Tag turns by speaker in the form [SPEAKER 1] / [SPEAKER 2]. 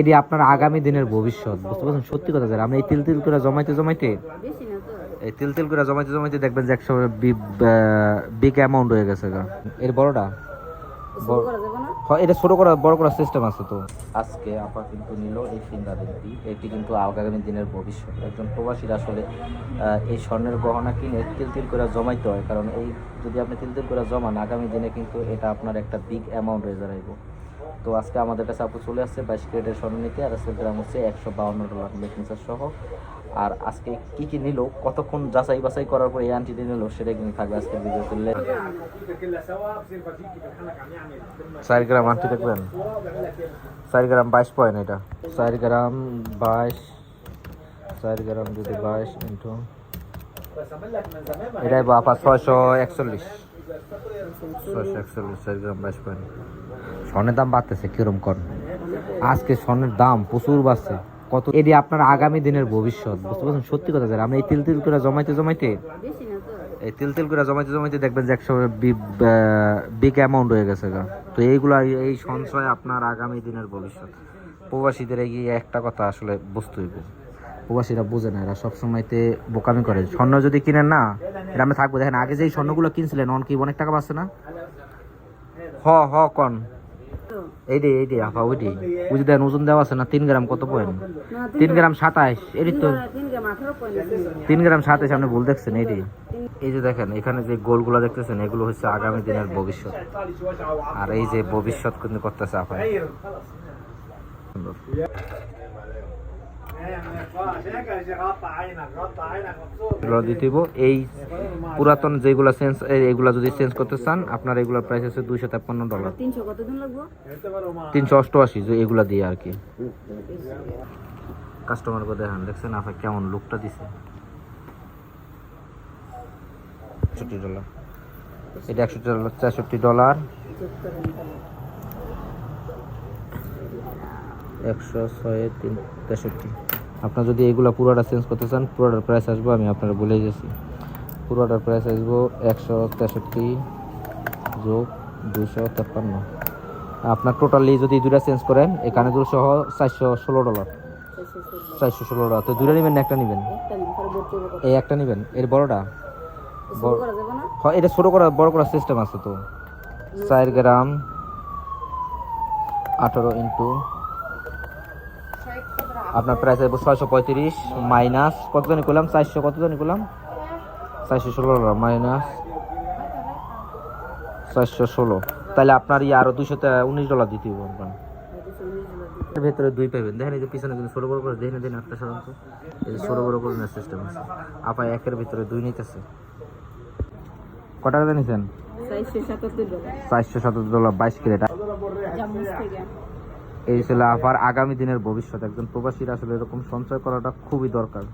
[SPEAKER 1] এটি আপনার আগামী দিনের ভবিষ্যৎ, বুঝতে পারছেন? সত্যি কথা স্যার, আমরা এই তিল তিল করে জমাইতে এই তিল তিল করে জমাইতে দেখবেন যে একসময় বিগ অ্যামাউন্ট হয়ে গেছে গা। এর বড়টা এটা ছোট করা বড় করার সিস্টেম আছে তো। আজকে আপা কিন্তু নিল এই ফিঙ্গারটি, এটি কিন্তু আগামী দিনের ভবিষ্যৎ। একজন প্রবাসীর আসলে এই স্বর্ণের গহনা কিনে তিল তিল করে জমাইতে হয়, কারণ এই যদি আপনি তিল তিল করে জমান আগামী দিনে কিন্তু এটা আপনার একটা বিগ অ্যামাউন্ট হয়ে দাঁড়াইব। তো আজকে আমাদের কাছে আপু চলে আসছে 22 ক্যারেটের স্বর্ণ নিতে, আর আজকের গ্রাম হচ্ছে $152 মেকিং চার্জ সহ। আর আজকে কি কি নিল, কতক্ষণ যাচাই বাছাই করার পর এই আন্টিটি নিল, সেটা কিন্তু থাকবে আজকের ভিডিও তুললে। 4 গ্রাম আন্টি দেখবেন, 4 গ্রাম 22 পয়েন্ট, এটা 4 গ্রাম 22, 4 গ্রাম যদি 22 ইন্টু এটাই বাপা 641, 4 গ্রাম 22 পয়েন্ট। স্বর্ণের দাম বাড়তেছে কিরম কর, আজকে স্বর্ণের দাম প্রচুর বাড়ছে। কত এটি আপনার আগামী দিনের ভবিষ্যৎ, বুঝতে পারছেন? সত্যি কথা স্যার, আমরা এই তিল তিল করে জমাইতে দেখবেন যে একসময় বিগ অ্যামাউন্ট হয়ে গেছে গা। তো এইগুলা এই সঞ্চয় আপনার আগামী দিনের ভবিষ্যৎ। প্রবাসীদের এই একটা কথা আসলে বুঝতে হইব, প্রবাসীরা বোঝে না, এরা সবসময়তে বোকামি করে। স্বর্ণ যদি কিনেন না, এটা আমি থাকবো। দেখেন আগে যেই স্বর্ণগুলো কিনছিলেন অন কি অনেক টাকা পাচ্ছে না। হ কন এইটি আপা ওইটি বুঝি দেন, ওজন দেওয়া আছে না। 3 গ্রাম কত পয়েন্ট? 3 গ্রাম 27, এটি তো 3 গ্রাম 27, আপনি ভুল দেখছেন। এইটি এই যে দেখেন এখানে যে গোলগুলো দেখতেছেন, এগুলো হচ্ছে আগামী দিনের ভবিষ্যৎ। আর এই যে ভবিষ্যৎ কিন্তু করতেছে আপা। এই পুরাতন যেগুলো চেঞ্জ, এইগুলা যদি চেঞ্জ করতে চান আপনার এগুলোর প্রাইস হচ্ছে $253। 388 যে এগুলা দিয়ে আর কি। কাস্টমারকে দেখান, দেখছেন আপনার কেমন লুকটা দিছে। $60, এটা $100, $64, 106, আপনার যদি এগুলো পুরোটা চেঞ্জ করতে চান, পুরোটার প্রাইস আসবো, আমি আপনারা বলে গেছি, পুরোটার প্রাইস আসবো 163 যোগ 253। আপনার টোটালি যদি দুটা চেঞ্জ করেন এখানে দুটো সহ $416, 416। তো দুটো নেবেন না একটা নেবেন? এই একটা নেবেন, এর বড়টা এটা ছোট করা বড় করার সিস্টেম আছে তো। 4 গ্রাম 18 ইন্টু আপনার প্রাইস আসবে 635 মাইনাস কত জানি করলাম, 400 কত জানি করলাম, $416 মাইনাস 416। তাহলে আপনার আরো $219 দিতে হবে। আপনার ভেতরে 2 পাবেন। দেখেন এই যে পিছনে কিন্তু ছোট বড় করে দেখেন আপনার সাধারণত এই যে ছোট বড় করে সিস্টেম আছে। আপা একের ভিতরে 2 নিতেছে। কত টাকা নিছেন? $477, 22 ক্যারেট। এই ছিল আবার আগামী দিনের ভবিষ্যৎ। একজন প্রবাসীর আসলে এরকম সঞ্চয় করাটা খুবই দরকার।